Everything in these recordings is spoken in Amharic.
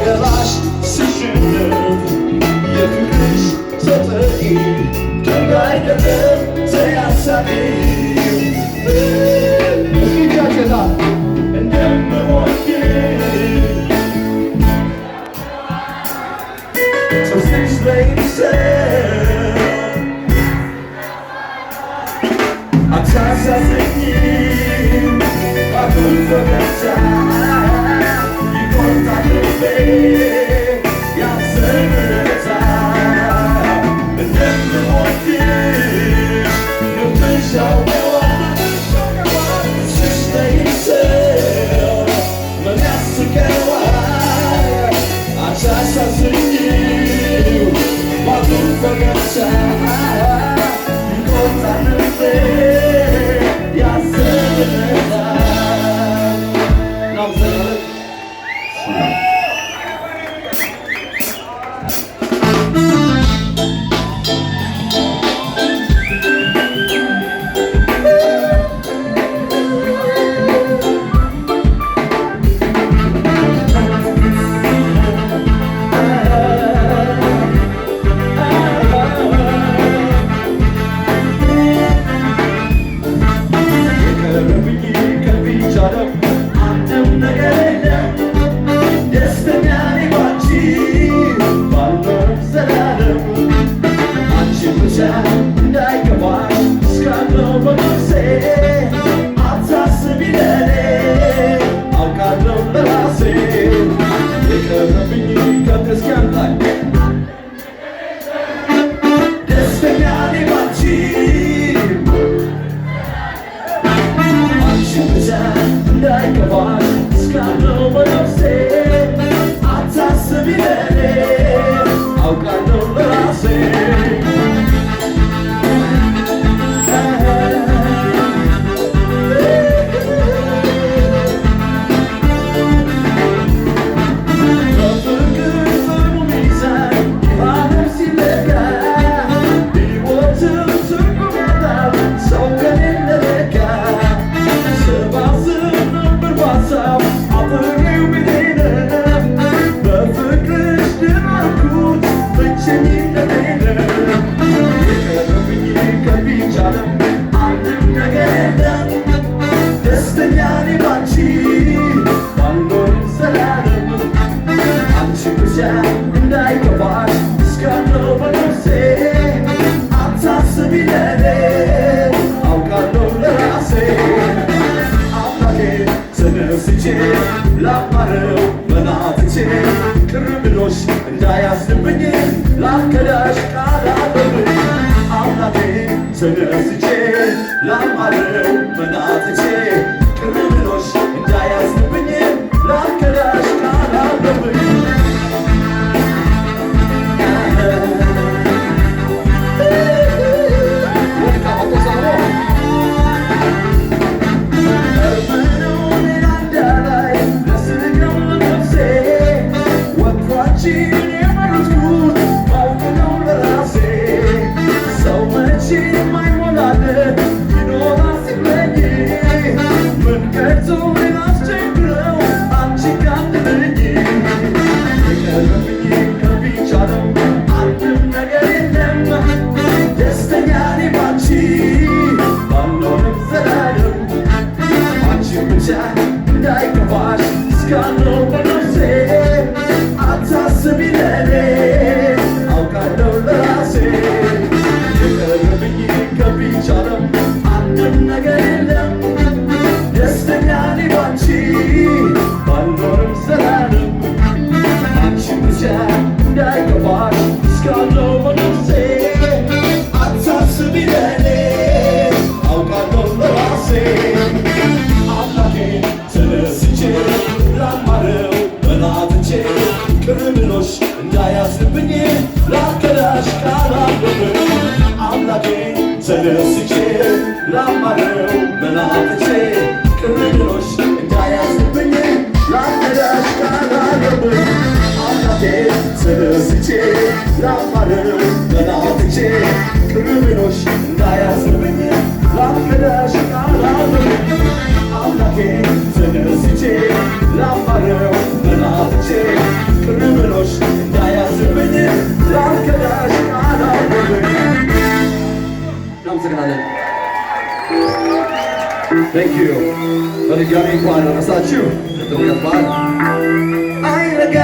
ሳይገባሽ ስሸነፍ የፍቅርሽ ተጠቂ ድንጋይ አይደለም ተያሳቢ እስኪቻችላ እንደምወድ ጥርስሽ ላይ ሰ አታሳዝኝም ባዶን ፈገግታ ይቆርጣል ልቤ ያዘንታ እንደምወድሽ ልብሽ ያውቀዋል ጥርስሽ ላይ ሰው ምን ያስቀዋል አታሳዝኝም ባዶን ፈገግታ ይቆርጣል ልቤ ላማረው በናፍቼ ቅር ብሎሽ እንዳያስብኝ ላከዳሽ ቃል አለብኝ አምላኬ ተነስቼ ላማረው በናፍቼ ቅር ብሎሽ እንዳያስብኝ ላከዳሽ ቃል አለብኝ ተነስቼ ላማረው በናፍቼ ቅር ብሎሽ እንዳያስብኝ ላከዳሽ ቃል አለብኝ አምላኬ ተነስቼ ላማረው በናፍቼ ቅር ብሎሽ እንዳያስብኝ ላከዳሽ ቃል አለብኝ አምላኬ ተነስቼ ላማረው በናፍቼ ቅር Thank you. በድጋሚ እንኳን አደረሳችሁ ለጥምቀት በዓል። አይረጋ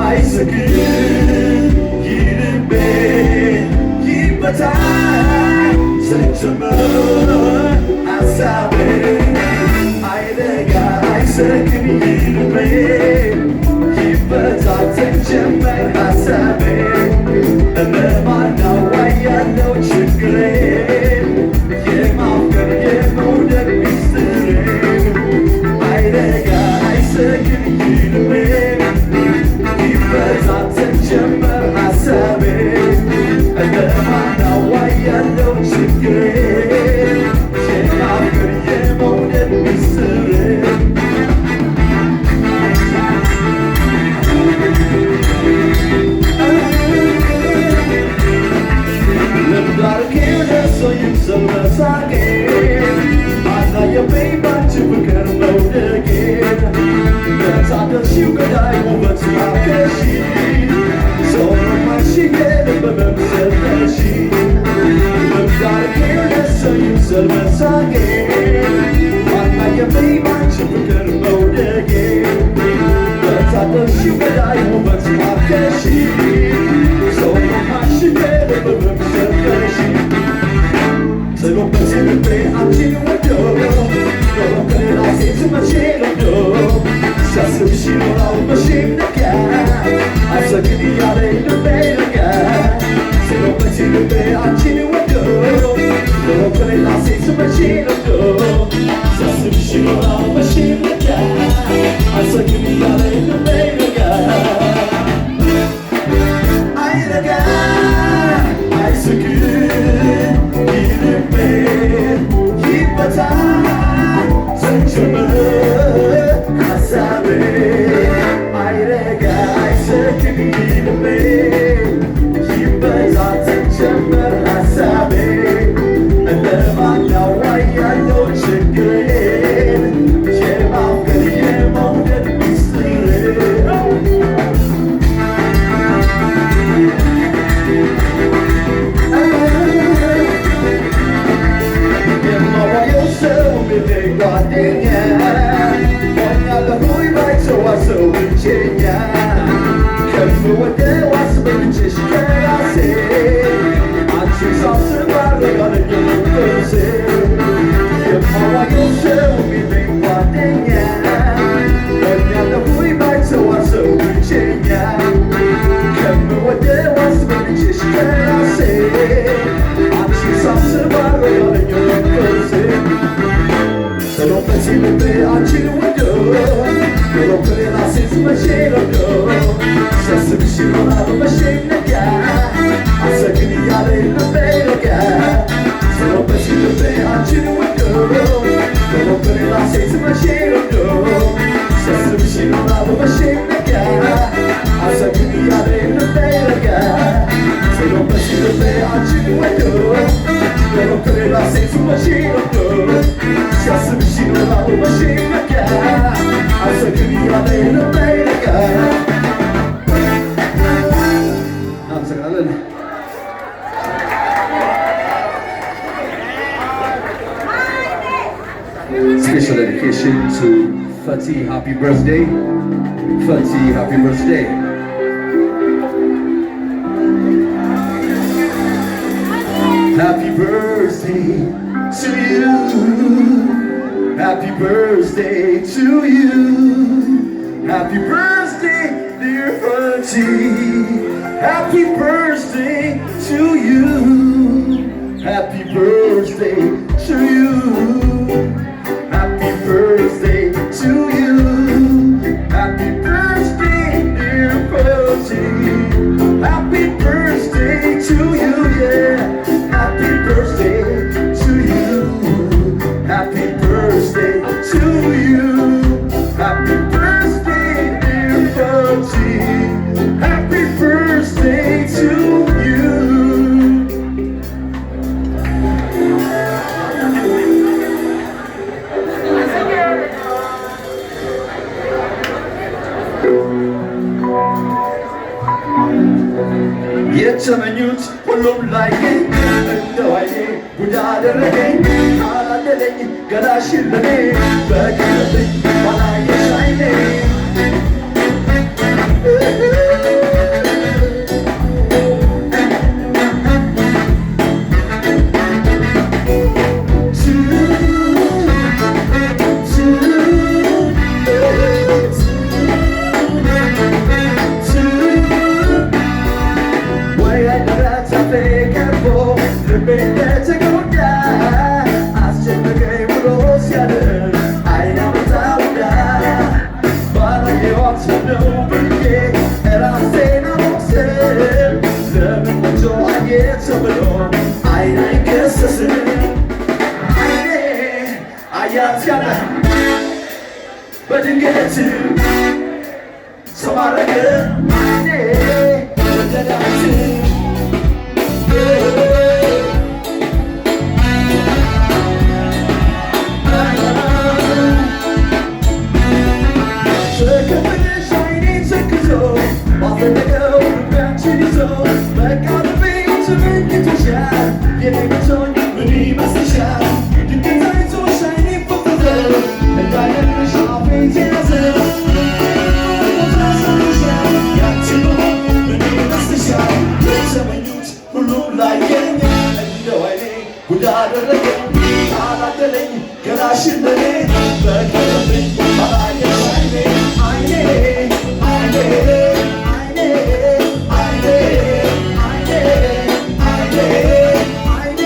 አይሰክር ይልቤ ይበታ ስንጀምር ሀሳቤ አይረጋ አይሰክር ይልቤ ይበታ ስንጀምር ሀሳቤ ለማናው ያለው ችግሬ የማፍቀር የመውደድ ሚስጥሬ አይረጋ አይሰክር ይልቤ ይበዛ ስንጀምር ሀሳቤ ለማናው ያለው ችግሬ የማፍቀር የመውደድ ሚስጥሬ Special dedication to Fatih, happy birthday. Fatih, happy birthday. Happy birthday to you. Happy birthday to you. Happy birthday, dear Fatih. Happy birthday to you. Happy birthday to you. Happy birthday to you. Happy birthday, dear Fatih. Happy birthday to you, yeah. Happy birthday to you. Happy birthday to you. Happy birthday, dear Fatih. Happy birthday to you. የተመኙት ሁሉም ላይ እንደው አይኔ ጉድ አደረገኝ ካላደለኝ ገላሽን ለኔ በቀረብኝ ባላየሽ አይኔ በድንገት ሰማረገ አይኔ ወደዳት ተከትለሽ አይኔ ተክዞ ባፈለገው ልቤያችን ይዞ በቃ ልቤ ተመኝቶሻል የኔ ብትሆኝ ምን ይመስልሻል ድንገት አይቶሽ አይኔ ፈዘዘ እንዳየንሽ አፌን ተያዘ ያንቺን ምን ይመስልሻል የተመኙት ሁሉም ላየኝ እንደው አይኔ ጉድ አደረገኝ ካላደለኝ ገላሽን ለኔ በቀረብኝ ባላየሽ አይኔ አይኔ አይኔ አይኔ አይኔ አይኔ አይኔ አይኔ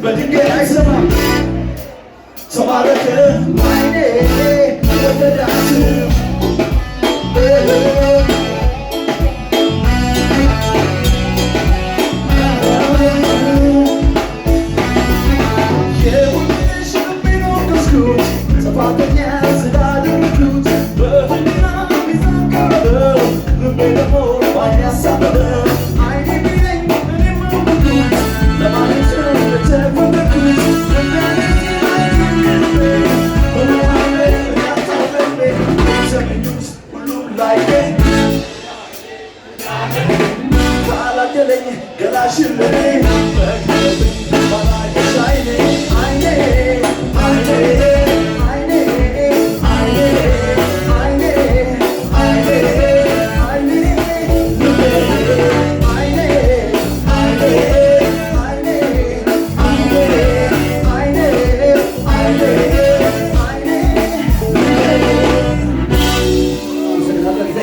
በድንገት አይሰማም ተማረከ አይኔ ወደዳት የሁልሽ ልቤን ወቀስኩት ጥፋተኛ ስላደረኩት በህሊና ሚዛን ቀረበ ልቤ ደግሞ